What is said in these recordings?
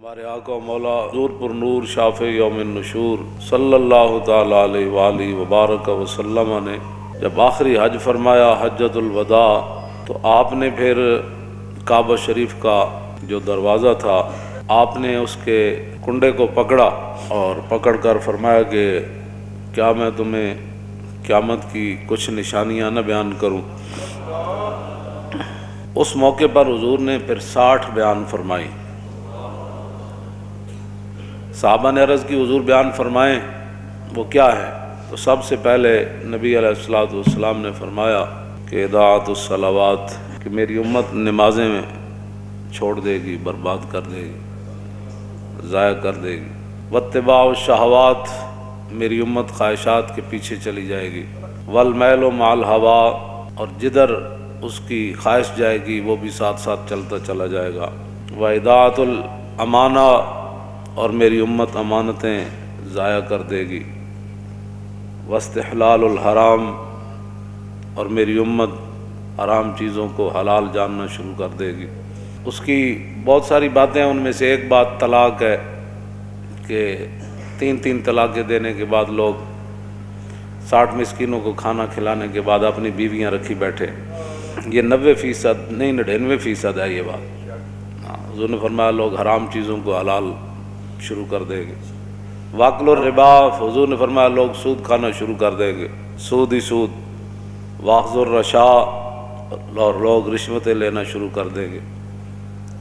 ہمارے آقا و مولا حضور پر نور شافع یوم النشور صلی اللہ تعالیٰ علیہ وآلہ وبارک وسلم نے جب آخری حج فرمایا حجۃ الوداع، تو آپ نے پھر کعبہ شریف کا جو دروازہ تھا آپ نے اس کے کنڈے کو پکڑا اور پکڑ کر فرمایا کہ کیا میں تمہیں قیامت کی کچھ نشانیاں نہ بیان کروں۔ اس موقع پر حضور نے پھر 60 بیان فرمائی۔ صحابہ نے عرض کی حضور بیان فرمائیں وہ کیا ہے؟ تو سب سے پہلے نبی علیہ الصلوۃ والسلام نے فرمایا کہ اضاعۃ الصلوات، کہ میری امت نمازیں میں چھوڑ دے گی، برباد کر دے گی، ضائع کر دے گی۔ واتباع الشہوات، میری امت خواہشات کے پیچھے چلی جائے گی۔ والمیل مع الہوا، اور جدھر اس کی خواہش جائے گی وہ بھی ساتھ ساتھ چلتا چلا جائے گا۔ واضاعۃ الامانہ، اور میری امت امانتیں ضائع کر دے گی۔ واستحلال الحرام، اور میری امت حرام چیزوں کو حلال جاننا شروع کر دے گی۔ اس کی بہت ساری باتیں ہیں، ان میں سے ایک بات طلاق ہے کہ 3 طلاقیں دینے کے بعد لوگ 60 مسکینوں کو کھانا کھلانے کے بعد اپنی بیویاں رکھی بیٹھے۔ یہ 90% نہیں 99% ہے یہ بات۔ حضور نے فرمایا لوگ حرام چیزوں کو حلال شروع کر دیں گے۔ واکل الربا، حضور نے فرمایا لوگ سود کھانا شروع کر دیں گے، سود ہی سود۔ واخذ الرشا، اور لوگ رشوتیں لینا شروع کر دیں گے۔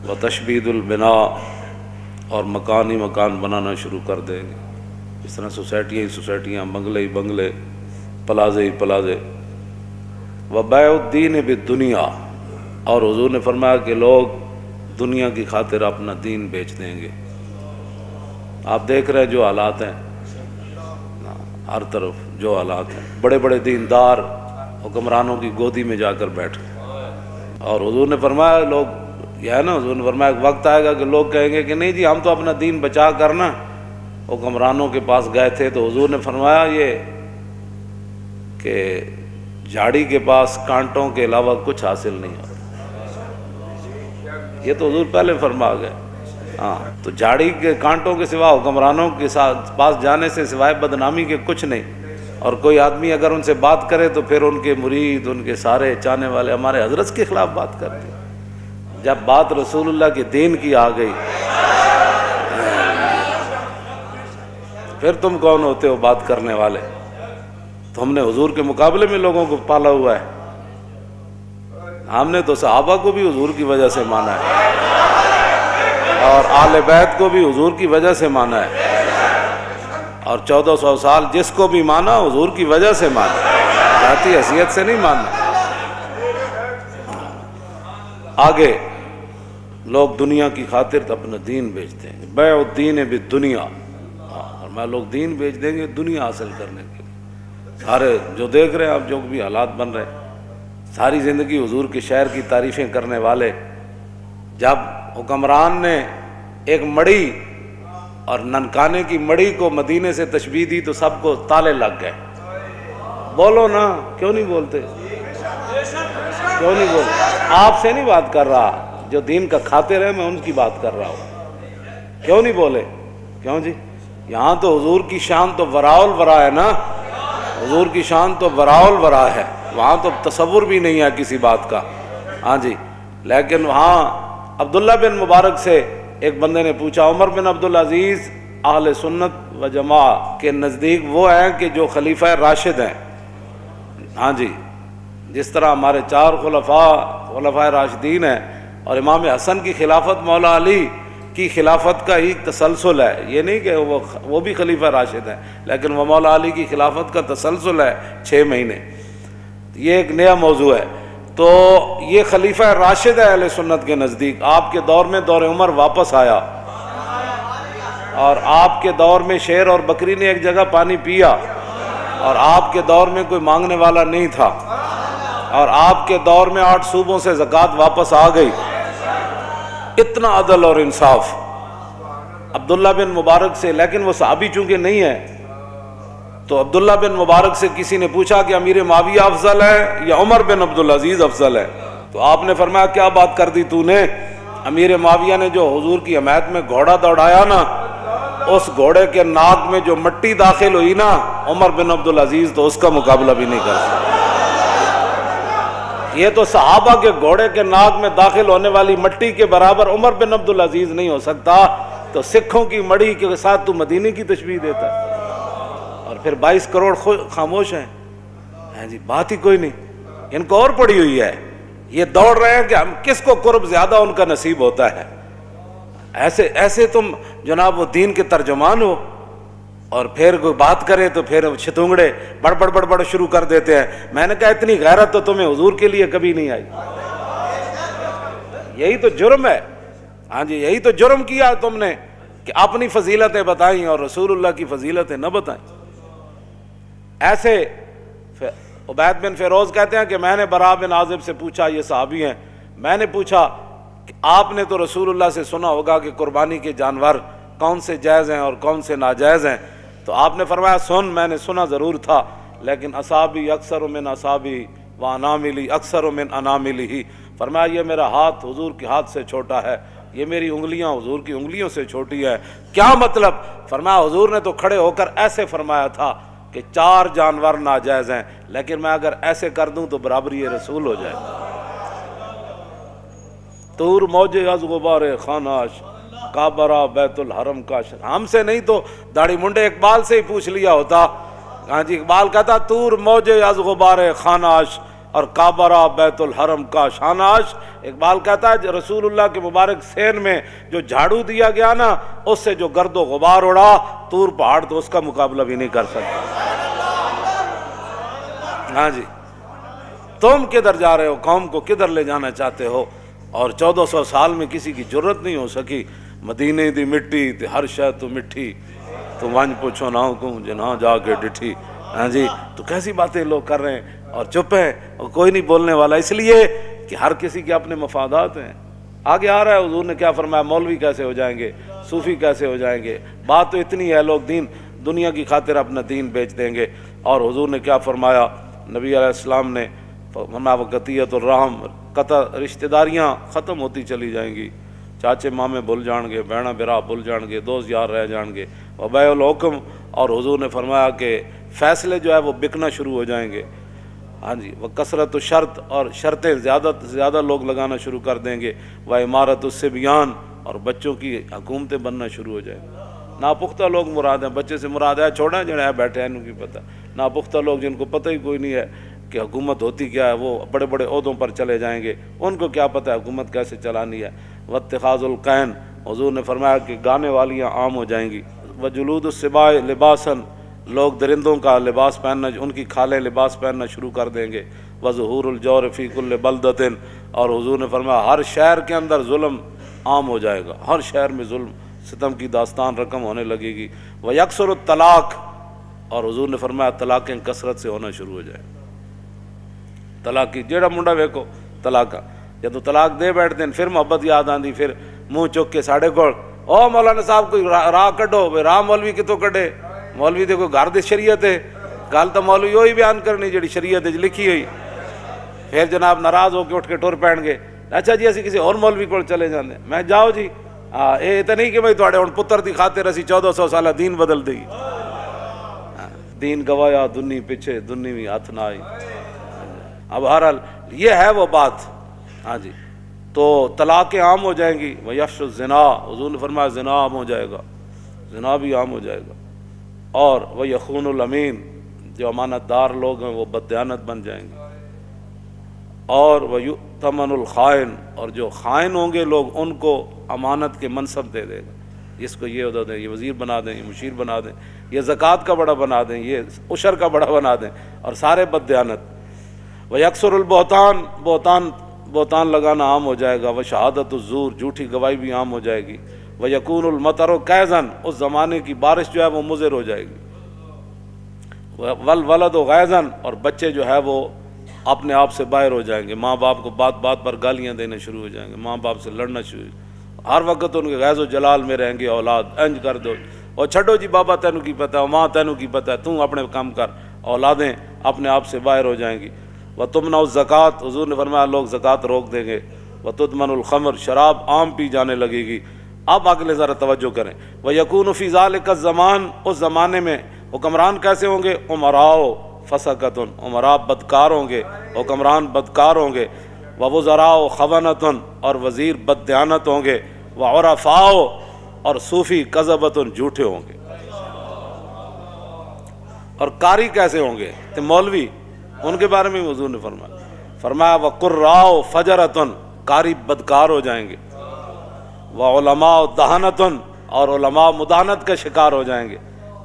وتشبید البناء، اور مکان ہی مکان بنانا شروع کر دیں گے۔ اس طرح سوسائٹیاں ہی سوسائٹیاں، بنگلے ہی بنگلے، پلازے ہی پلازے۔ وبیع الدین بالدنیا، اور حضور نے فرمایا کہ لوگ دنیا کی خاطر اپنا دین بیچ دیں گے۔ آپ دیکھ رہے ہیں جو حالات ہیں، ہر طرف جو حالات ہیں، بڑے بڑے دیندار حکمرانوں کی گودی میں جا کر بیٹھے۔ اور حضور نے فرمایا لوگ یہ ہے نا، حضور نے فرمایا ایک وقت آئے گا کہ لوگ کہیں گے کہ نہیں جی ہم تو اپنا دین بچا کر نا حکمرانوں کے پاس گئے تھے۔ تو حضور نے فرمایا یہ کہ جھاڑی کے پاس کانٹوں کے علاوہ کچھ حاصل نہیں ہوتا۔ یہ تو حضور پہلے فرما گئے۔ تو جھاڑی کے کانٹوں کے سوا حکمرانوں کے پاس جانے سے سوائے بدنامی کے کچھ نہیں۔ اور کوئی آدمی اگر ان سے بات کرے تو پھر ان کے مرید، ان کے سارے چاہنے والے ہمارے حضرت کے خلاف بات کرتے ہیں۔ جب بات رسول اللہ کے دین کی آ گئی پھر تم کون ہوتے ہو بات کرنے والے؟ تو ہم نے حضور کے مقابلے میں لوگوں کو پالا ہوا ہے۔ ہم نے تو صحابہ کو بھی حضور کی وجہ سے مانا ہے، اور آل بیت کو بھی حضور کی وجہ سے مانا ہے، اور 1400 سال جس کو بھی مانا حضور کی وجہ سے مانا، ذاتی حیثیت سے نہیں ماننا۔ آگے لوگ دنیا کی خاطر اپنا دین بیچ دیں گے۔ بیع الدین بالدنیا، اور میں لوگ دین بیچ دیں گے دنیا حاصل کرنے کے لیے۔ سارے جو دیکھ رہے ہیں آپ، جو بھی حالات بن رہے ہیں، ساری زندگی حضور کے شہر کی تعریفیں کرنے والے، جب حکمران نے ایک مڑی اور ننکانے کی مڑی کو مدینے سے تشبیہ دی تو سب کو تالے لگ گئے۔ بولو نا، کیوں نہیں بولتے؟ کیوں نہیں بولتے؟ آپ سے نہیں بات کر رہا، جو دین کا کھاتے رہے میں ان کی بات کر رہا ہوں۔ کیوں نہیں بولے؟ کیوں جی؟ یہاں تو حضور کی شان تو وراء الورا ہے نا، حضور کی شان تو وراء الورا ہے، وہاں تو تصور بھی نہیں ہے کسی بات کا۔ ہاں جی، لیکن وہاں عبداللہ بن مبارک سے ایک بندے نے پوچھا، عمر بن عبدالعزیز اہل سنت و جماعت کے نزدیک وہ ہیں کہ جو خلیفہ راشد ہیں۔ ہاں جی، جس طرح ہمارے 4 خلفاء راشدین ہیں، اور امام حسن کی خلافت مولا علی کی خلافت کا ہی تسلسل ہے۔ یہ نہیں کہ وہ بھی خلیفہ راشد ہیں، لیکن وہ مولا علی کی خلافت کا تسلسل ہے 6 مہینے۔ یہ ایک نیا موضوع ہے۔ تو یہ خلیفہ راشد ہے اہل سنت کے نزدیک۔ آپ کے دور میں دور عمر واپس آیا، اور آپ کے دور میں شیر اور بکری نے ایک جگہ پانی پیا، اور آپ کے دور میں کوئی مانگنے والا نہیں تھا، اور آپ کے دور میں 8 صوبوں سے زکوٰۃ واپس آ گئی۔ اتنا عدل اور انصاف عبداللہ بن مبارک سے۔ لیکن وہ صحابی چونکہ نہیں ہے، تو عبداللہ بن مبارک سے کسی نے پوچھا کہ امیر معاویہ افضل ہے یا عمر بن عبدالعزیز افضل ہے؟ تو آپ نے فرمایا کیا بات کر دی تو نے؟ امیر معاویہ نے جو حضور کی حمایت میں گھوڑا دوڑایا نا، اس گھوڑے کے ناک میں جو مٹی داخل ہوئی نا، عمر بن عبدالعزیز تو اس کا مقابلہ بھی نہیں کر سکتا۔ یہ تو صحابہ کے گھوڑے کے ناک میں داخل ہونے والی مٹی کے برابر عمر بن عبدالعزیز نہیں ہو سکتا، تو سکھوں کی مڑی کے ساتھ تو مدینے کی تشبیہ دیتا ہے، اور پھر 22 کروڑ خاموش ہیں جی، بات ہی کوئی نہیں۔ ان کو اور پڑی ہوئی ہے، یہ دوڑ رہے ہیں کہ ہم کس کو قرب زیادہ ان کا نصیب ہوتا ہے۔ ایسے تم جناب وہ دین کے ترجمان ہو، اور پھر کوئی بات کرے تو پھر چھتونگڑے بڑ شروع کر دیتے ہیں۔ میں نے کہا اتنی غیرت تو تمہیں حضور کے لیے کبھی نہیں آئی۔ یہی تو جرم ہے، ہاں جی، یہی تو جرم کیا تم نے کہ اپنی فضیلتیں بتائیں اور رسول اللہ کی فضیلتیں نہ بتائیں۔ ایسے عبید بن فیروز کہتے ہیں کہ میں نے براء بن عازب سے پوچھا، یہ صحابی ہیں، میں نے پوچھا کہ آپ نے تو رسول اللہ سے سنا ہوگا کہ قربانی کے جانور کون سے جائز ہیں اور کون سے ناجائز ہیں، تو آپ نے فرمایا میں نے سنا ضرور تھا، لیکن اصابی اکثر من اصابی و اناملی اکثر من اناملی، فرمایا یہ میرا ہاتھ حضور کے ہاتھ سے چھوٹا ہے، یہ میری انگلیاں حضور کی انگلیوں سے چھوٹی ہے۔ کیا مطلب؟ فرمایا حضور نے تو کھڑے ہو کر ایسے فرمایا تھا کہ 4 جانور ناجائز ہیں، لیکن میں اگر ایسے کر دوں تو برابری رسول ہو جائے۔ طور موج از غبار خاناش، کعبہ بیت الحرم کا ہم سے نہیں تو داڑھی منڈے اقبال سے ہی پوچھ لیا ہوتا۔ ہاں جی، اقبال کہتا طور موج از غبار خاناش اور کعبہ بیت الحرم کا شاناش۔ اقبال کہتا ہے رسول اللہ کے مبارک سین میں جو جھاڑو دیا گیا نا، اس سے جو گرد و غبار اڑا، طور پہاڑ تو اس کا مقابلہ بھی نہیں کر سکتا۔ ہاں جی، تم کدھر جا رہے ہو، قوم کو کدھر لے جانا چاہتے ہو؟ اور 1400 سال میں کسی کی جرت نہیں ہو سکی۔ مدینے دی مٹی تے ہر شے تو مٹھی، تو ونج پوچھو نہ کو جنہاں جا کے ڈٹھی۔ ہاں جی، تو کیسی باتیں لوگ کر رہے ہیں اور چپ ہیں اور کوئی نہیں بولنے والا، اس لیے کہ ہر کسی کے اپنے مفادات ہیں۔ آگے آ رہا ہے حضور نے کیا فرمایا، مولوی کیسے ہو جائیں گے، صوفی کیسے ہو جائیں گے۔ بات تو اتنی ہے، لوگ دنیا کی خاطر اپنا دین بیچ دیں گے۔ اور حضور نے کیا فرمایا، نبی علیہ السلام نے فرمایا وقتیت الرحم، قطع رشتہ داریاں ختم ہوتی چلی جائیں گی، چاچے مامے بھول جان گے، بہنا برا بھول جان گے، دوست یار رہ جان گے، وبیع الحکم، اور حضور نے فرمایا کہ فیصلے جو ہے وہ بکنا شروع ہو جائیں گے۔ ہاں جی، وہ کثرت و شرط، اور شرطیں زیادہ لوگ لگانا شروع کر دیں گے، وہ عمارت الصبیان، اور بچوں کی حکومتیں بننا شروع ہو جائیں گی۔ ناپختہ لوگ مراد ہیں، بچے سے مراد ہے چھوڑیں جڑے ہیں بیٹھے ہیں انہوں کی پتہ، ناپختہ لوگ جن کو پتہ ہی کوئی نہیں ہے کہ حکومت ہوتی کیا ہے، وہ بڑے بڑے عہدوں پر چلے جائیں گے، ان کو کیا پتہ ہے حکومت کیسے چلانی ہے۔ واتخاذ القین، حضور نے فرمایا کہ گانے والیاں عام ہو جائیں گی۔ وجلود السباع لباساً، لوگ درندوں کا لباس پہننا، ان کی کھالیں لباس پہننا شروع کر دیں گے۔ وظہور الجور فی کل بلدۃ، اور حضور نے فرمایا ہر شہر کے اندر ظلم عام ہو جائے گا، ہر شہر میں ظلم ستم کی داستان رقم ہونے لگے گی۔ ویکثر الطلاق، اور حضور نے فرمایا طلاقیں کثرت سے ہونا شروع ہو جائیں۔ طلاق کی جیڑا منڈا ویکو طلاق، جب تو طلاق دے بیٹھتے ہیں پھر محبت یاد آندی، پھر منہ چک کے ساڑھے کو او مولانا صاحب کوئی راہ کڈو، بھائی راہ مولوی کتوں کڈے، مولوی دے کوئی گھر دی شریعت ہے، گل تو مولوی وہی بیان کرنی جڑی شریعت لکھی ہوئی۔ پھر جناب ناراض ہو کے اٹھ کے ٹر پین گے، اچھا جی اسی کسی اور مولوی کو چلے جاندے، میں جاؤ جی، یہ تو نہیں کہ بھائی تھوڑے ہن پتر دی خاطر اسی 1400 سالہ دین بدل دئی، دین گوایا دنی پیچھے دنی بھی ہاتھ نہ آئی۔ اب بہرحال یہ ہے وہ بات۔ ہاں جی، تو طلاقیں عام ہو جائیں گی۔ ویفش الزنا، حضور نے فرمایا زنا عام ہو جائے گا، زنا بھی عام ہو جائے گا۔ اور وہ یخون الامین، جو امانت دار لوگ ہیں وہ بددیانت بن جائیں گے۔ اور وہ یؤتمن الخائن، اور جو خائن ہوں گے لوگ ان کو امانت کے منصب دے دے گا، اس کو یہ عہدہ دیں، یہ وزیر بنا دیں، یہ مشیر بنا دیں، یہ زکوٰۃ کا بڑا بنا دیں، یہ عشر کا بڑا بنا دیں، اور سارے بددیانت۔ ویکثر البہتان، بہتان لگانا عام ہو جائے گا۔ وشہادت الزور، جھوٹی گواہی بھی عام ہو جائے گی۔ ویکون المطر کیزن، اس زمانے کی بارش جو ہے وہ مضر ہو جائے گی۔ والولد غیظن، اور بچے جو ہے وہ اپنے آپ سے باہر ہو جائیں گے، ماں باپ کو بات بات پر گالیاں دینے شروع ہو جائیں گے، ماں باپ سے لڑنا شروع، ہر وقت ان کے غیظ و جلال میں رہیں گے، اولاد انج کر دو، اور چھڈو جی بابا تینوں کی پتہ ہے، ماں تینوں کی پتہ ہے، تم اپنے کام کر، اولادیں اپنے آپ سے باہر ہو جائیں گی۔ وَتُمْنَعُ الزَّکَاۃ، حضور نے فرمایا لوگ زکوٰۃ روک دیں گے۔ وتدمن الخمر، شراب عام پی جانے لگے گی۔ اب اگلے ذرا توجہ کریں، وَيَكُونُ فِي ذَلِكَ الزَّمَانِ، اس زمانے میں حکمران کیسے ہوں گے؟ عمراء فسقۃ، عمراء بدکار ہوں گے، حکمران بدکار ہوں گے، ووزراء خونۃ، اور وزیر بددیانت ہوں گے، وعرفاء، اور صوفی کذبۃ، جھوٹے ہوں گے۔ اور قاری کیسے ہوں گے؟ تو مولوی، ان کے بارے میں حضور نے فرمایا وقراء فجرۃ، قاری بدکار ہو جائیں گے، وعلماء دہنۃ، اور علماء مداحنت کا شکار ہو جائیں گے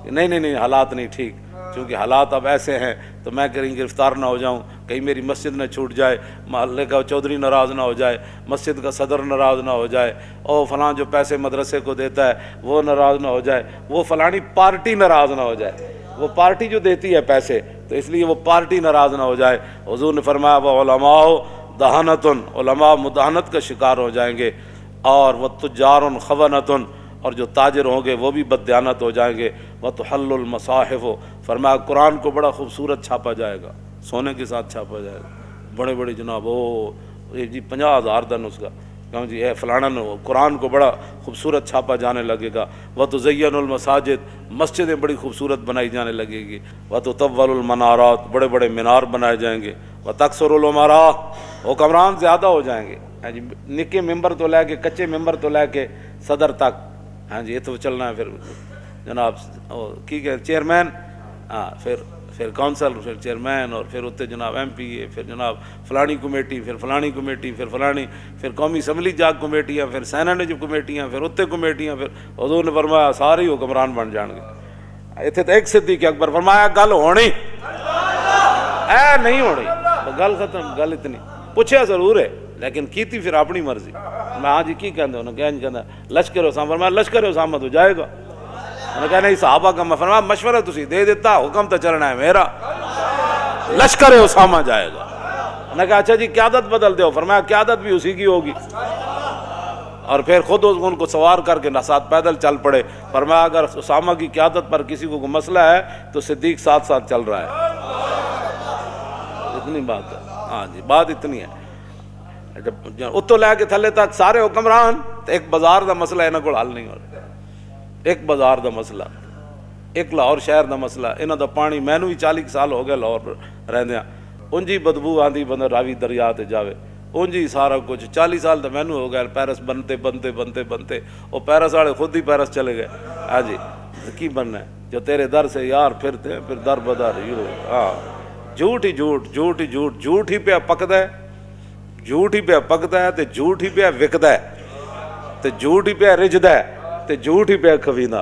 کہ نہیں حالات نہیں ٹھیک، چونکہ حالات اب ایسے ہیں تو میں کہیں گرفتار نہ ہو جاؤں، کہیں میری مسجد نہ چھوٹ جائے، محلے کا چودھری ناراض نہ ہو جائے، مسجد کا صدر ناراض نہ ہو جائے، اور فلاں جو پیسے مدرسے کو دیتا ہے وہ ناراض نہ ہو جائے، وہ فلانی پارٹی ناراض نہ ہو جائے، وہ پارٹی جو دیتی ہے پیسے تو اس لیے وہ پارٹی ناراض نہ ہو جائے۔ حضور نے فرمایا وہ علماء دہنۃ، علماء مداحنت کا شکار ہو جائیں گے، اور وہ تجار خونۃ، اور جو تاجر ہوں گے وہ بھی بددیانت ہو جائیں گے، وتحل المصاحف، فرمایا قرآن کو بڑا خوبصورت چھاپا جائے گا، سونے کے ساتھ چھاپا جائے گا، بڑے بڑے جناب جی 50,000 دن اس کا، کہوں جی اے فلانا قرآن کو بڑا خوبصورت چھاپا جانے لگے گا، وتزین المساجد، مسجدیں بڑی خوبصورت بنائی جانے لگے گی، وتطول المنارات، بڑے بڑے مینار بنائے جائیں گے، وتکثر الامراء، حکمران زیادہ ہو جائیں گے، ہاں جی نکے ممبر تو لے کے کچے ممبر تو لے کے صدر تک، ہاں جی یہ تو چلنا ہے، پھر جناب کی کہ چیئرمین، ہاں پھر کونسل، پھر چیئرمین، اور پھر اتنے جناب ایم پی اے، پھر جناب فلانی کمیٹی، پھر فلانی کمیٹی، پھر فلانی، پھر قومی اسمبلی جا کمیٹیاں، پھر سینٹ جو کمیٹیاں، پھر اتنے کمیٹیاں، پھر حضور نے فرمایا سارے ہی حکمران بن جان گے۔ اتنے تو ایک صدیق اکبر فرمایا گل ہونی اے نہیں ہونی، گل ختم، گل اتنی پوچھا ضرور ہے لیکن کیتی پھر اپنی مرضی۔ میں ہاں جی کی کہندے انہوں نے کہنا لشکر اسامہ، فرمایا لشکر اسامہ تو جائے گا، انہوں نے کہا نہیں صحابہ کا، میں فرمایا مشورہ تسی دے دیتا، حکم تو چلنا ہے میرا، لشکر اسامہ جائے گا۔ انہوں نے کہا اچھا جی قیادت بدل دو، فرمایا قیادت بھی اسی کی ہوگی، اور پھر خود ان کو سوار کر کے ساتھ پیدل چل پڑے، فرمایا اگر اسامہ کی قیادت پر کسی کو مسئلہ ہے تو صدیق ساتھ ساتھ چل رہا ہے۔ اتنی بات ہے، ہاں جی بات اتنی ہے۔ اتو لے کے تھلے تک سارے حکمران، تو ایک بازار دا مسئلہ انہاں کول حل نہیں ہو رہا، ایک بازار دا مسئلہ، ایک لاہور شہر دا مسئلہ، انہاں دا پانی مینوں ہی 40 سال ہو گئے لاہور رہندیاں، انجی بدبو آندی بندہ راوی دریا تے جاوے، انجی سارا کچھ 40 سال تو مینوں ہو گئے پیرس بنتے وہ پیرس والے خود ہی پیرس چلے گئے، ہاں جی کی بننا ہے جو تیرے در سے یار پھرتے ہیں پھر در بدر، ہاں جھوٹ ہی جھوٹ ہی پہ پکدا ہے، جھوٹ ہی پہ پکدا ہے، تے جھوٹ ہی پہ وکدا ہے، تے جھوٹ ہی پہ رجدا ہے، تے جھوٹ ہی پہ کھویندا،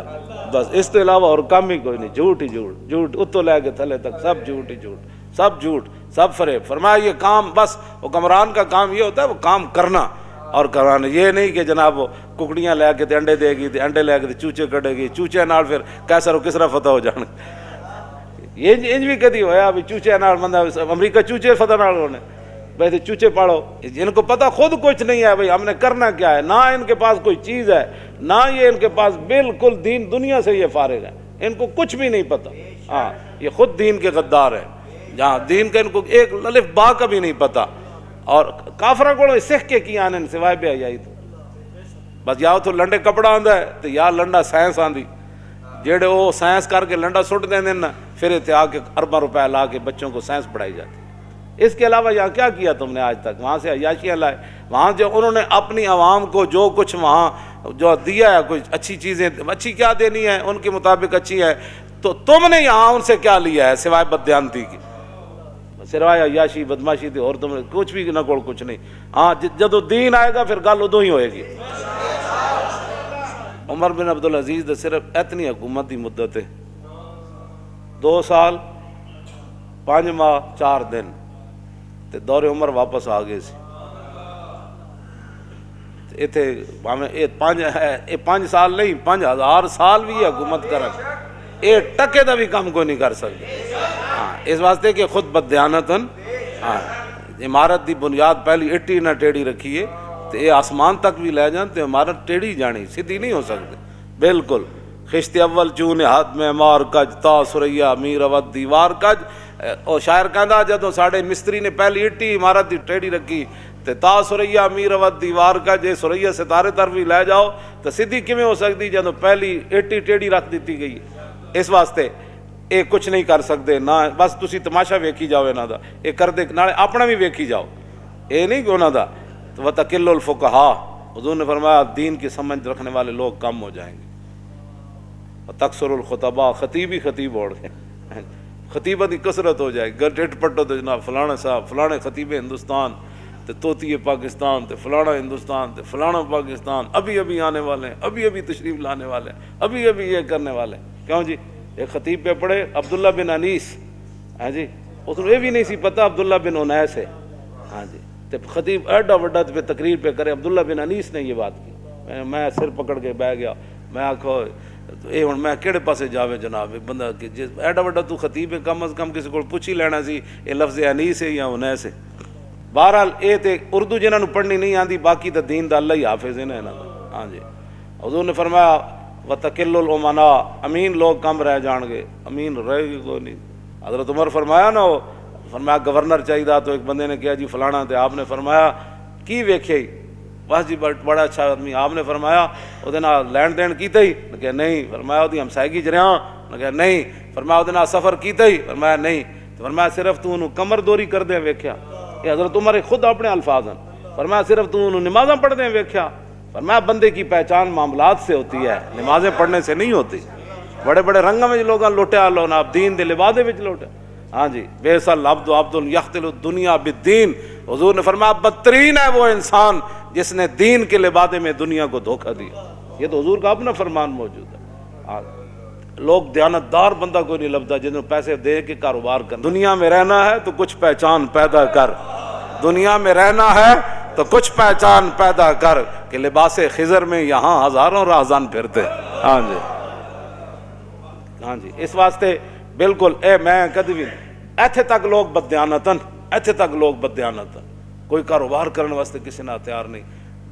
بس اس کے علاوہ اور کام ہی کوئی نہیں، جھوٹ ہی جھوٹ اتوں لے کے تھلے تک سب جھوٹ ہی جھوٹ، سب فریب۔ فرمایا یہ کام بس حکمران کا کام یہ ہوتا ہے وہ کام کرنا اور کرانا، یہ نہیں کہ جناب وہ ککڑیاں لے کے تے انڈے دے گی، تے انڈے لے کے تے چوچے کٹے گی، چوچے نال پھر کیسر و کسرا فتح ہو جان، یہ انج بھی کدی ہویا بھی چوچے نال بندہ امریکہ چوچے فتح نال ہونے، بھائی چوچے پاڑو، ان کو پتہ خود کچھ نہیں ہے بھائی ہم نے کرنا کیا ہے، نہ ان کے پاس کوئی چیز ہے، نہ یہ ان کے پاس بالکل دین دنیا سے یہ فارغ ہے، ان کو کچھ بھی نہیں پتہ، ہاں یہ خود دین کے غدار ہیں، جہاں دین کا ان کو ایک الف با کا بھی نہیں پتہ، اور کافرہ کو سکھ کے کی آنے سوائے بے حیائی تو بس یا تو لنڈے کپڑا آندا ہے تو یا لنڈا سائنس آندی، جیڑے وہ سائنس کر کے لنڈا سٹ دیں نا، پھر اتنے آ کے ارباں روپے لا کے بچوں کو سائنس پڑھائی جاتی۔ اس کے علاوہ یہاں کیا کیا تم نے آج تک؟ وہاں سے عیاشیاں لائے، وہاں جو انہوں نے اپنی عوام کو جو کچھ وہاں جو دیا ہے، کچھ اچھی چیزیں، اچھی کیا دینی ہے ان کے مطابق اچھی ہے، تو تم نے یہاں ان سے کیا لیا ہے سوائے بددیانتی کی، سوائے عیاشی بدماشی تھی، اور تم نے کچھ بھی نہ کوڑ کچھ نہیں۔ ہاں جدو دین آئے گا پھر گل ادو ہی ہوئے گی۔ عمر بن عبدالعزیز نے صرف اتنی حکومت کی مدت ہے 2 سال 5 ماہ 4 دن، تے دور عمر واپس آ گئے سی، اتنے یہ 5 سال نہیں 5000 سال بھی حکومت کرن، یہ ٹکے دا بھی کام کوئی نہیں کر سکتے، ہاں اس واسطے کہ خود بددیانتن، ہاں عمارت دی بنیاد پہلی اٹی نہ ٹیڑھی رکھی ہے، تو یہ آسمان تک بھی لے جان تو عمارت ٹیڑھی جانی، سیدھی نہیں ہو سکتی بالکل۔ خشت اول چون ہاتھ میں مار کج تا سریا میر اود دیوار کج، اور شاعر کہندا جدوں ساڈے مستری نے پہلی اٹی عمارت دی ٹیڑھی رکھی تے تا سریا میر ود دیوار کا جے سریا ستارے طرف بھی لے جاؤ تو سیدھی کیویں ہو سکتی جدوں پہلی ایٹی ٹیڑھی رکھ دیتی گئی. اس واسطے یہ کچھ نہیں کر سکتے نہ بس تسی تماشا ویکھی جاؤ انہاں دا, یہ کر دے نالے اپنا بھی ویکھی جاؤ, یہ نہیں کہ انہاں دا. وَتَقِلُّ الْفُقَہَا, حضور نے فرمایا دین کی سمجھ رکھنے والے لوگ کم ہو جائیں گے. وَتَكْثُرُ الْخُطَبَاء, خطیب ہی خطیب اوڑ گئے, خطیبہ کی کثرت ہو جائے گی. ڈٹ پٹو تو جناب فلانا صاحب فلانے خطیب ہندوستان تے طوطی پاکستان تے فلانا ہندوستان تے فلانا پاکستان ابھی ابھی آنے والے ہیں, ابھی ابھی تشریف لانے والے ہیں, ابھی ابھی یہ کرنے والے ہیں. کیوں جی؟ ایک خطیب پہ پڑھے عبداللہ بن انیس, ہاں جی, اس کو یہ بھی نہیں سی پتہ عبداللہ بن انیس ہے. ہاں جی, تے خطیب ایڈا وڈا پہ تقریر پہ کرے عبداللہ بن انیس نے یہ بات کی. میں سر پکڑ کے بہ گیا, میں آکھو اے ہن میں کہڑے پاسے جاوے جناب, بندہ کہ جس ایڈا وڈا تو خطیب ہے کم از کم کسی کو پوچھ ہی لینا سی یہ لفظ انیس ہے یا انیس ہے. بہرحال اے تے اردو جنہاں نوں پڑھنی نہیں آندی, باقی تے دین دا اللہ ہی حافظ ہے نا انہاں دا. ہاں جی, حضور نے فرمایا وَتَقِلُّ الْأُمَنَاء, امین لوگ کم رہ جان گے, امین رہے گی کوئی نہیں. حضرت عمر فرمایا نا, فرمایا گورنر چاہیے, تو ایک بندے نے کہا جی فلانا, تے آپ نے فرمایا کی ویکھے ہی, بس جی بڑا اچھا آدمی. آپ نے فرمایا وہ لین دین کیتا ہی, نے کہا نہیں. فرمایا وہ ہمسائیگی چ رہا, نے کہا نہیں. فرمایا وہ سفر کیتا ہی, فرمایا نہیں. فرمایا صرف تو انہوں کمر دوری کر دیں ویکھیا. یہ حضرت عمر خود اپنے الفاظ ہیں. فرمایا صرف تو انہوں نمازاں پڑھ دیں ویکھیا. فرمایا بندے کی پہچان معاملات سے ہوتی ہے, نمازیں پڑھنے سے نہیں ہوتی. بڑے بڑے رنگوں میں لوگاں لوٹیا لو نا, دین دے لبادے وچ لوٹیا. ہاں جی, بیس العبد عبد یختل الدنیا بالدین. حضور نے فرمایا بدترین ہے وہ انسان جس نے دین کے لبادے میں دنیا کو دھوکہ دیا. یہ تو حضور کا اپنا فرمان موجود ہے. لوگ دیانتدار بندہ کوئی نہیں لبدا جنہوں پیسے دے کے کاروبار کر. دنیا میں رہنا ہے تو کچھ پہچان پیدا کر, دنیا میں رہنا ہے تو کچھ پہچان پیدا کر, کہ لباس خضر میں یہاں ہزاروں راہزن پھرتے. ہاں جی, ہاں جی, اس واسطے بالکل اے میں کدی بھی ایتھے تک لوگ بددیانتن, ایتھے تک لوگ بددیانتن, کوئی کاروبار کرنے واسطے کسی نہ تیار نہیں.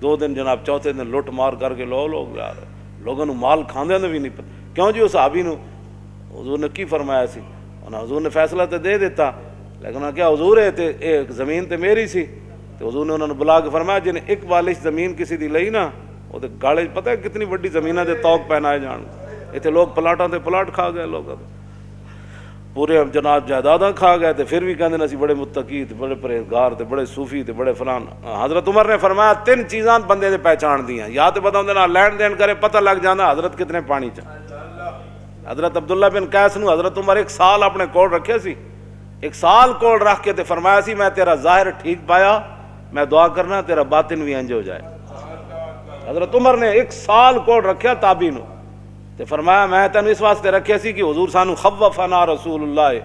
2 دن جناب چوتھے دن لٹ مار کر کے لوگ یار لوگوں نو مال کھاندے نے بھی نہیں پتہ. کیوں جی, اس صحابی نو حضور نے کی فرمایا سی, حضور نے فیصلہ تو دے دیتا, لیکن کیا حضور ہے تے ایک زمین تے میری سی. تو حضور نے انہوں نے بلا کے فرمایا جن ایک بالش زمین کسی دی لئی نا, وہ تے گاڑے پتہ ہے کتنی بڑی زمیناں دے توق پہنائے جان. ایتھے لوگ پلاٹاں تے پلاٹ کھا گئے, لوگ پورے جناب جائیداداں کھا گئے, تے پھر بھی کہندے نے اسی بڑے متقی تے بڑے پرہیزگار تے بڑے صوفی تے بڑے فلان. حضرت عمر نے فرمایا 3 چیزاں بندے نے پہچان دیاں, یا تے بندہ اندے نال لین دین کرے پتہ لگ جانا حضرت کتنے پانی چ. حضرت عبداللہ بن قیس نو حضرت عمر 1 سال اپنے کول رکھے سی, 1 سال کول رکھ کے تے فرمایا سی میں تیرا ظاہر ٹھیک پایا, میں دعا کرنا تیرا باطن بھی انج ہو جائے. حضرت عمر نے 1 سال کول رکھیا تابعی نو, تے فرمایا میں تینوں اس واسطے رکھیا سی کہ حضور سانو خوفنا رسول اللہ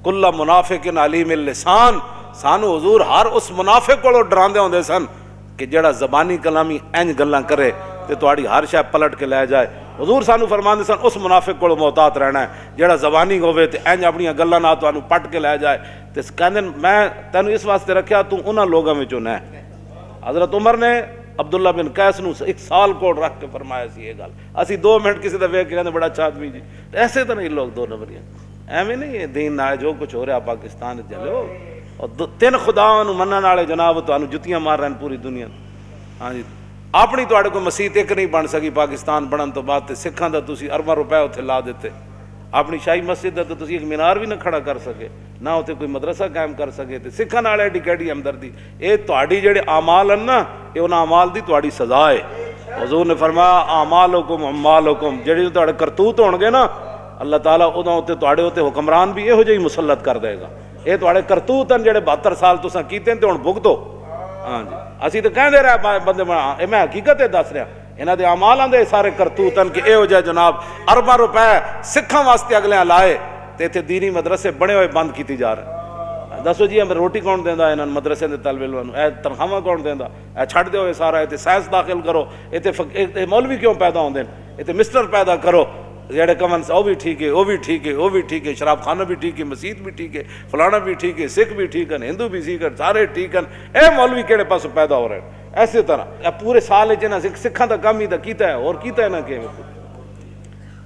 کل منافق علیم اللسان, سانو حضور ہر اس منافق کو ڈراندے ہوندے سن کہ جڑا زبانی کلامی انج گلاں کرے تے تہاڈی ہر شے پلٹ کے لے جائے. حضور سانو فرماندے سن اس منافق کو محتاط رہنا ہے جڑا زبانی ہوے تے انج اپنی گلاں نال تانوں پٹ کے لے جائے. تے کہندے میں تینوں اس واسطے رکھیا تو انہاں لوگاں وچوں نہ. حضرت عمر نے عبداللہ بن قیس نو 1 سال کو رکھ کے فرمایا سی یہ گل. اسی 2 منٹ کسی دا ویکھ کے کہندے بڑا اچھا آدمی جی, ایسے تو نہیں لوگ 2 نمبریاں. ایویں نہیں ہے دین نہ جو کچھ ہو رہا پاکستان چلو, اور 3 خداواں نو منن والے جناب تانوں جتیاں مار رہے ہیں پوری دنیا. ہاں جی, اپنی تواڈے کوئی مسجد ایک نہیں بن سکی پاکستان بنن تو بعد, تے سکھاں دا تسی ارباں روپے اتھے لا دیتے. اپنی شاہی مسجد دا تو تسی ایک مینار بھی نہ کھڑا کر سکے, نہ اتھے کوئی مدرسہ قائم کر سکے. تے سکھاں نال ایڈی کیڑی ہمدردی. اے تواڈی جڑے اعمال ہیں نا, اے انہاں اعمال دی تواڈی سزا ہے. حضور نے فرمایا اعمالکم اعمالکم, جڑے تواڈے کرتوت ہون گے نا اللہ تعالیٰ اوداں اوتے تواڈے اوتے حکمران بھی یہو جہی مسلط کر دے گا. اے تواڈے کرتوت ہیں جڑے 72 سال تساں کیتے تے ہن بھگتو. ہاں جی, اسی تو کہندے رہے بندے اے میں حقیقت دس رہا, انہاں دے اعمالاں دے سارے کرتوت ہیں کہ یہو جہے جناب ارباں روپے سکھاں واسطے اگلے لائے تے ایتھے دینی مدرسے بنے ہوئے بند کیتی جا رہے. دسو جی ہمیں روٹی کون دیندا انہاں مدرسے دے طالب علماں نوں, اے تنخواہ کون دیندا, اے چھڈ دیو سارا, ایتھے سائنس داخل کرو, ایتھے مولوی کیوں پیدا ہوندے, ایتھے مسٹر پیدا کرو جڑے کمن سے, وہ بھی ٹھیک ہے, وہ بھی ٹھیک ہے, وہ بھی ٹھیک ہے, شراب خانہ بھی ٹھیک ہے, مسجد بھی ٹھیک ہے, فلانا بھی ٹھیک ہے, سکھ بھی ٹھیک ہیں, ہندو بھی ٹھیک ہیں, سارے ٹھیک ہیں. اے مولوی کہڑے پاس پیدا ہو رہے ہیں. ایسے طرح پورے سال سکھاں دا کام ہی دا کیتا ہے, اور کیتا ہے نا کہ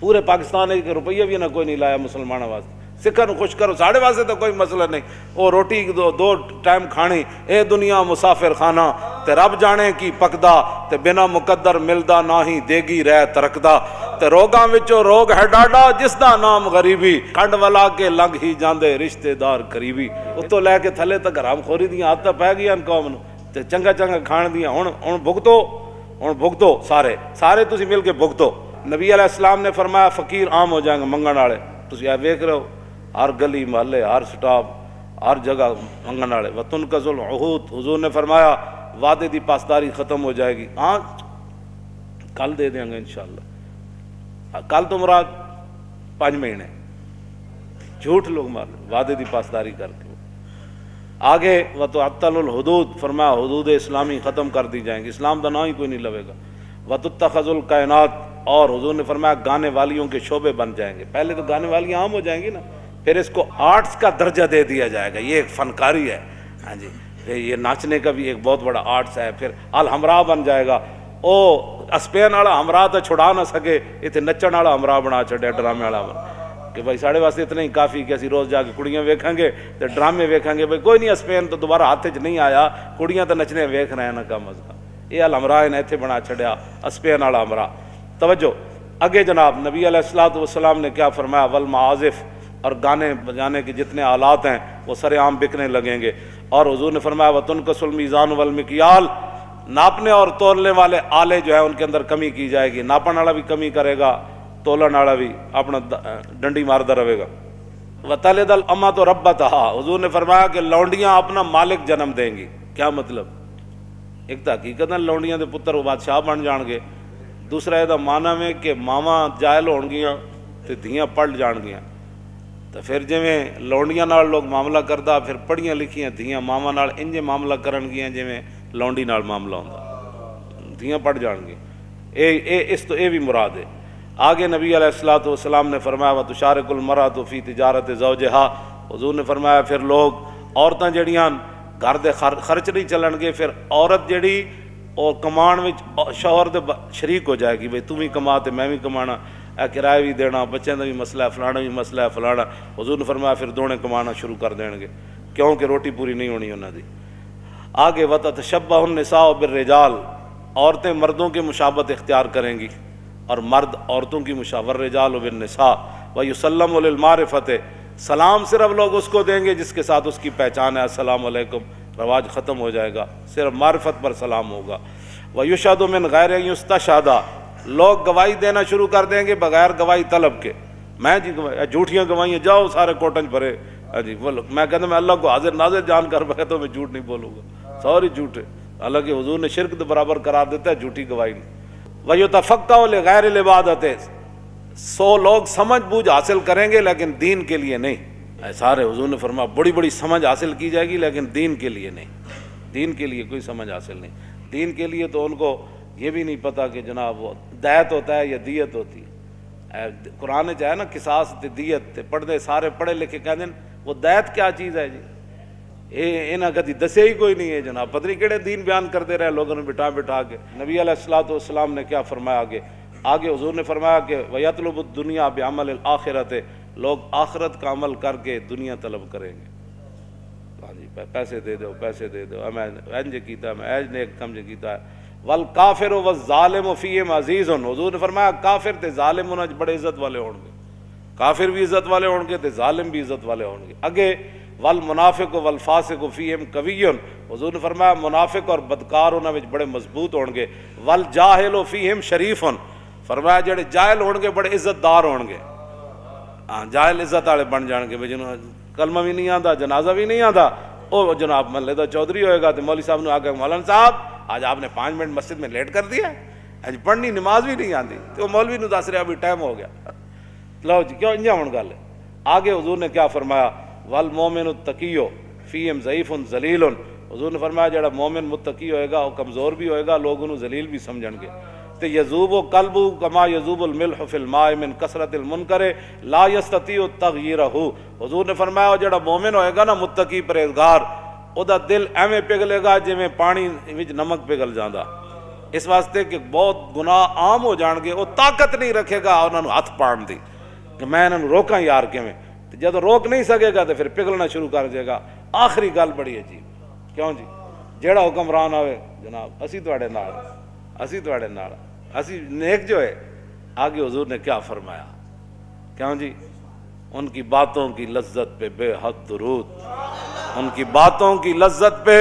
پورے پاکستان 1 روپیہ بھی نہ کوئی نہیں لایا مسلمانوں واسطے. سکھاں نوں خوش کرو، ساڑے واسطے تو کوئی مسئلہ نہیں، وہ روٹی دو ٹائم کھانی، اے دنیا مسافر خانہ، تے رب جانے کی پکدا، تے بنا مقدر ملدا نہ ہی دیگی رہ ترکدا، تے روگاں وچوں روگ ہے ڈاڈا جس دا نام غریبی، کھنڈ والا کے لنگ ہی جاندے رشتے دار قریبی۔ اتوں لے کے تھلے تک حرام خوری دیاں عادتاں پی گئیاں قوم نوں، تے چنگا چنگا کھان دیاں، ہن بھگتو سارے تسی مل کے بھگتو۔ نبی علیہ السلام نے فرمایا فقیر عام ہو جائیں گے، منگن والے تسی اے ویکھ رہے ہو ہر گلی محلے ہر سٹاپ ہر جگہ منگن والے۔ وتنقض العہود، حضور نے فرمایا وعدے دی پاسداری ختم ہو جائے گی، ہاں کل دے دیں گے انشاءاللہ، کل تو مراد 5 مہینے، جھوٹ لوگ مار وعدے دی پاسداری کر کے۔ آگے وتعطل الحدود، فرمایا حدود اسلامی ختم کر دی جائیں گی، اسلام کا نام ہی کوئی نہیں لوے گا۔ وتتخذ الکائنات، اور حضور نے فرمایا گانے والیوں کے شعبے بن جائیں گے، پہلے تو گانے والیاں عام ہو جائیں گی نا، پھر اس کو آرٹس کا درجہ دے دیا جائے گا، یہ ایک فنکاری ہے، ہاں جی یہ ناچنے کا بھی ایک بہت بڑا آرٹس ہے۔ پھر الحمراء بن جائے گا، او اسپین والا ہمراہ تو چھڑا نہ سکے، اتنے نچن والا ہمراہ بنا چھڑیا، ڈرامے والا کہ بھائی ساڑے واسطے اتنا ہی کافی کہ اسی روز جا کے کڑیاں ویکھیں گے تے ڈرامے ویکھیں گے، بھائی کوئی نہیں اسپین تو دوبارہ ہاتھ چ نہیں آیا، کڑیاں تو نچنے ویکھ رہے ہیں نا کم از کم، یہ الحمراہ نے اتنے بنا چھڑیا اسپین والا ہمراہ۔ توجہ اگے جناب نبی علیہ الصلوۃ والسلام نے کیا فرمایا، والمعازف، اور گانے بجانے کے جتنے آلات ہیں وہ سر عام بکنے لگیں گے، اور حضور نے فرمایا وتنقص المیزان والمکیال، ناپنے اور تولنے والے آلے جو ہیں ان کے اندر کمی کی جائے گی، ناپن والا بھی کمی کرے گا، تولن والا بھی اپنا ڈنڈی مارتا رہے گا۔ وتلد الامۃ ربتہا، حضور نے فرمایا کہ لونڈیاں اپنا مالک جنم دیں گی۔ کیا مطلب؟ ایک تو حقیقت لونڈیاں دے پتر وہ بادشاہ بن جان گے، دوسرا یہ مانا میں کہ ماواں جائل ہون گیاں تے دھیاں پڑھ جان گیاں، تو پھر جویں لونڈیاں نال لوگ معاملہ کردا، پھر پڑھیاں لکھیاں دھیاں ماواں نال انجے معاملہ کرن گیاں جویں لونڈی نال معاملہ ہوندا، دھیاں پڑھ جان گے، اس تو یہ بھی مراد ہے۔ آگے نبی علیہ الصلوۃ والسلام نے فرمایا وتشارک المرأۃ فی تجارت زوجہا، حضور نے فرمایا پھر لوگ عورتاں جڑیاں گھر دے خرچ نہیں چلن گے، پھر عورت جڑی اور کمان وچ شوہر دے شریک ہو جائے گی، بھئی تم بھی کما تے میں بھی کمانا، اے کرایہ بھی دینا، بچوں کا بھی مسئلہ ہے، فلانا بھی مسئلہ ہے فلانا، حضور نے فرمایا پھر دونے کمانا شروع کر دیں گے، کیونکہ روٹی پوری نہیں ہونی انہاں دی۔ آگے وتتشبہ النساء بالرجال، عورتیں مردوں کے مشابہت اختیار کریں گی اور مرد عورتوں کی مشابہت، الرجال بالنساء، ویسلم للمعرفۃ، سلام صرف لوگ اس کو دیں گے جس کے ساتھ اس کی پہچان ہے، السلام علیکم، رواج ختم ہو جائے گا، صرف معرفت پر سلام ہوگا۔ وَيُشْهَدُ مِنْ غَيْرِ أَنْ يُسْتَشْهَدَ، لوگ گواہی دینا شروع کر دیں گے بغیر گواہی طلب کے، میں جی جھوٹیاں گواہیاں جاؤ سارے کوٹنج بھرے، جی بولو، میں کہتا میں اللہ کو حاضر ناظر جان کر بکھتا ہوں میں جھوٹ نہیں بولوں گا، سوری جھوٹ ہے، حالانکہ حضور نے شرک کے برابر قرار دیتا ہے جھوٹی گواہی نہیں۔ وَيُتَفَقَّهُ لِغَيْرِ الْعِبَادَةِ، 100 لوگ سمجھ بوجھ حاصل کریں گے لیکن دین کے لیے نہیں، سارے حضور نے فرمایا بڑی بڑی سمجھ حاصل کی جائے گی لیکن دین کے لیے نہیں، دین کے لیے کوئی سمجھ حاصل نہیں، دین کے لیے تو ان کو یہ بھی نہیں پتہ کہ جناب وہ دیت ہوتا ہے یا دیت ہوتی ہے، قرآن میں ہے نا قصاص تے دیت تے پڑھتے سارے پڑھے لکھے کہتے ہیں وہ دیت کیا چیز ہے جی، انہاں کدی دسے ہی کوئی نہیں ہے جناب، پتہ نہیں کہڑے دین بیان کرتے رہے لوگوں نے بٹھا کے۔ نبی علیہ الصلوۃ والسلام نے کیا فرمایا آگے حضور نے فرمایا کہ وَيَطْلُبُ الدُّنْيَا بِعَمَلِ الْآخِرَةِ، لوگ آخرت کا عمل کر کے دنیا طلب کریں گے، ہاں جی پیسے دے دو پیسے دے دو، میں انج کیتا میں ایج نے ایک کم کیتا ہے۔ وَالْكَافِرُ وَالظَّالِمُ فِيهِمْ عَزِيزٌ، حضور نے فرمایا کافر تے ظالم انہاں بڑے عزت والے ہون گے، کافر بھی عزت والے ہون گے تے ظالم بھی عزت والے ہون گے۔ اگے والمنافق والفاسق فیہم قوی، حضور نے فرمایا منافق اور بدکار انہاں وچ بڑے مضبوط ہون گے۔ والجاہل فیہم شریف، فرمایا جڑے جاہل ہون گے بڑے عزت دار ہون گے، ہاں جاہل عزت والے بن جان گے، جنہوں کلمہ بھی نہیں آتا جنازہ بھی نہیں آتا، وہ جناب محلے دا چودھری ہوئے گا تو مولوی صاحب نے آ کے مولانا صاحب آج آپ نے 5 منٹ مسجد میں لیٹ کر دیا ہے، آج پڑھنی نماز بھی نہیں آتی، تو مولوی نے دس رہا ابھی ٹائم ہو گیا، لو جی کیوں انجا ہون گل ہے۔ آگے حضور نے کیا فرمایا والمومن التقی فیہم ضعیف ذلیل، حضور نے فرمایا جڑا مومن متقی ہوئے گا وہ کمزور بھی ہوئے گا، لوگ انہوں ذلیل بھی سمجھن گے۔ تے یذوب قلبہ کما یذوب الملح فی الماء من کثرت المنکر لا یستطیع تغییرہ، حضور نے فرمایا جڑا مومن ہوئے گا نا متقی پرہیزگار، او دا دل ایویں پگھلے گا جویں پانی وچ نمک پگھل جاندا، اس واسطے کہ بہت گناہ عام ہو جان گے، وہ طاقت نہیں رکھے گا انہاں نوں ہاتھ پاڑن دی کہ میں انہاں نوں روکاں یار کیویں، جب روک نہیں سکے گا تو پھر پگھلنا شروع کر دے گا. آخری گل بڑی عجیب, کیوں جی؟ جیڑا حکمران آوے جناب اسی تواڈے نال, اسی تواڈے نال, اسی نیک جو ہے. آگے حضور نے کیا فرمایا, کیوں جی؟ ان کی باتوں کی لذت پہ بے حد درود, ان کی باتوں کی لذت پہ,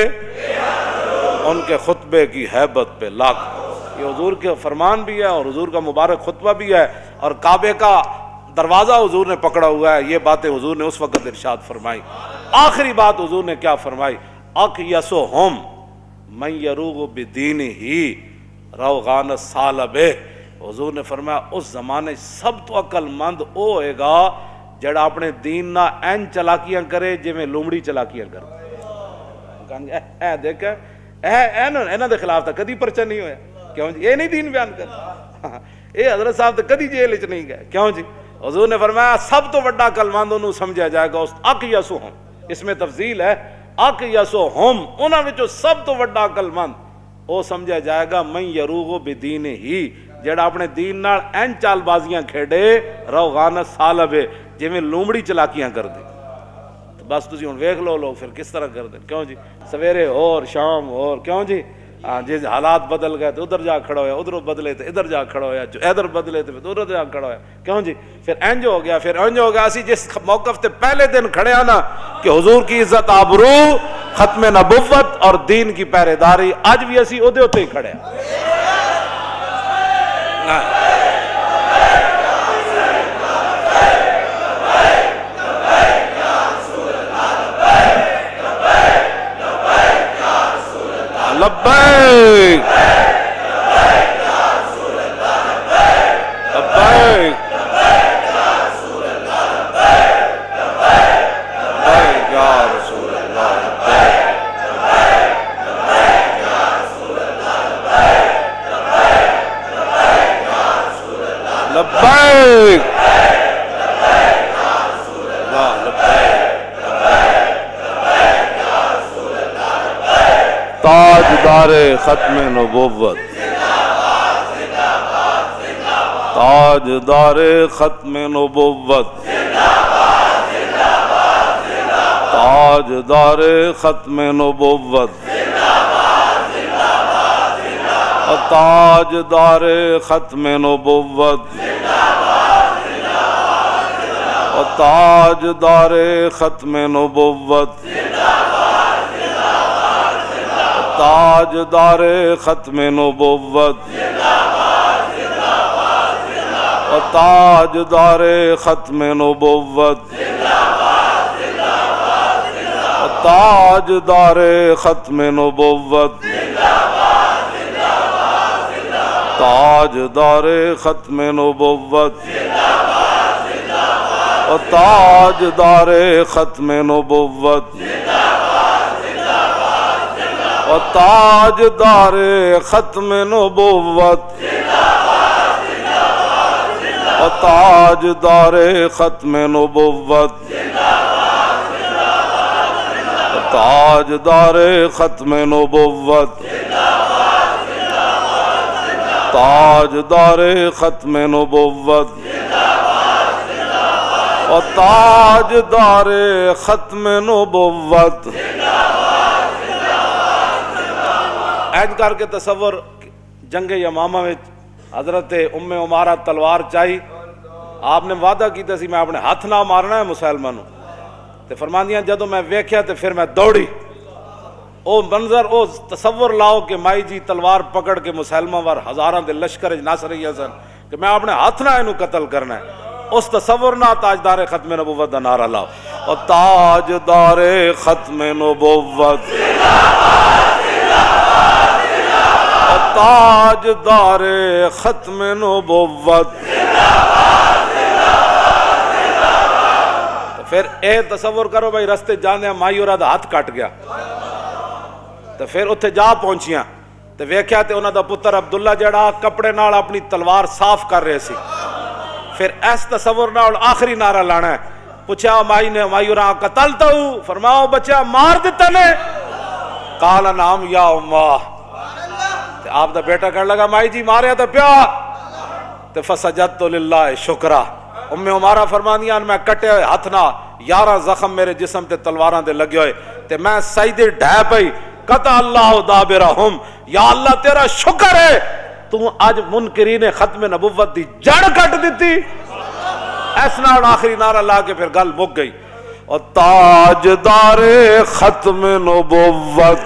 ان کے خطبے کی ہیبت پہ لاکھ. یہ حضور کے فرمان بھی ہے اور حضور کا مبارک خطبہ بھی ہے, اور کعبے کا دروازہ حضور نے پکڑا ہوا ہے. یہ باتیں حضور نے اس وقت ارشاد فرمائی. آخری بات حضور نے کیا فرمائی, اقیسہم من یروغ بدینہ روغان الثعلب. حضور نے فرمایا اس زمانے سب تو عقل مند او ہوئے گا جڑا اپنے دین نہ این چلاکیاں کرے جی میں لومڑی چلاکیاں کرے. اے دیکھ انہاں دے خلاف تو کدی پرچہ نہیں ہویا, کیوں جی؟ یہ نہیں دین بیان کر, یہ حضرت صاحب تو کدی جیل وچ نہیں گئے, کیوں جی؟ حضور نے فرمایا سب تو بڑا عقل مند انہوں سمجھا جائے گا اس اقیسہم, اس میں تفضیل ہے, اقیسہم انہاں وچوں سب تو بڑا عقل مند وہ سمجھا جائے گا من یروغ بدینہ, جڑا اپنے دین نال این چال بازیاں کھیڑے روغان الثعلب, جویں لومڑی چلاکیاں کر دے. بس تسی ہن ویکھ لو لوگ پھر کس طرح کر دیں, کیوں جی؟ سویرے اور شام اور, کیوں جی؟ جی حالات بدل گئے تو ادھر جا کھڑا ہویا, ادھر بدلے تو ادھر جا کھڑا ہویا, جو ادھر بدلے تو ادھر جا کھڑا ہویا, کیوں جی؟ پھر انج ہو گیا, پھر انج ہو گیا. اسی جس موقف تے پہلے دن کھڑے ہیں نا کہ حضور کی عزت آبرو, ختم نبوت اور دین کی پہرے داری, اج بھی اسی اودے تے ہی کھڑے ہیں. لبیک لبیک یا رسول اللہ, لبیک تاجدار ختم نبوت, تاجدار ختم نبوت, تاجدار ختم نبوت, تاجدار ختم نبوت, تاجدار ختم نبوت, تاجدار ختم نبوت, تاجدار ختم نبوت, تاجدار ختم نبوت, تاجدار ختم نبوت, تاجدار ختم نبوت, تاجدار ختم نبوت, تاجدار ختم نبوت, تاجدار ختم نبوت, تاجدار ختم نبوت, تاجدار ختم نبوت. اینج کر کے تصور جنگ یمامہ میں حضرت ام عمارہ تلوار چاہی, آپ نے وعدہ کیتا سی میں اپنے ہاتھ نہ مارنا ہے مسلمانوں, تے فرماندیاں جدوں میں ویکھیا تے پھر میں دوڑی. او منظر, او تصور لاؤ کہ مائی جی تلوار پکڑ کے مسلمہ وار ہزاراں دے لشکر نس رہی سن کہ میں اپنے ہاتھ نہ اینو قتل کرنا ہے. اس تصور نہ تاجدار ختم نبوت دا نعرہ لاؤ, اور تاجدار ختم نبوت, تاجدار ختم نبوت. پھر اے تصور کرو بھائی رستے جانے مائی اور ہاتھ کٹ گیا, تو پھر اتھے جا پہنچیاں تو ویکھیا تے انہاں دا پتر عبداللہ جڑا کپڑے نال اپنی تلوار صاف کر رہے سی. پھر اس تصور نال آخری نعرہ لانا ہے. پوچھا مائی نے, مائی اور قتلتا ہوں, فرماؤ بچہ مار دیتا نے, قال نعم یا امہ. آپ دا بیٹا کہنے لگا مائی جی ماریا تو پیا, تو فسجدت للہ شکرا, ام عمارہ فرمانیاں میں کٹے ہوئے ہاتھ نہ 11 زخم میرے جسم تے تلواراں دے لگے ہوئے تے میں سجدے ڈھے پئی قطع اللہ دابرہم، یا اللہ تیرا شکر ہے تو اج منکرین ختم نبوت دی جڑ کٹ دیتی. اس نال آخری نعرہ لا کے پھر گل مک گئی. اور تاجدار ختم نبوت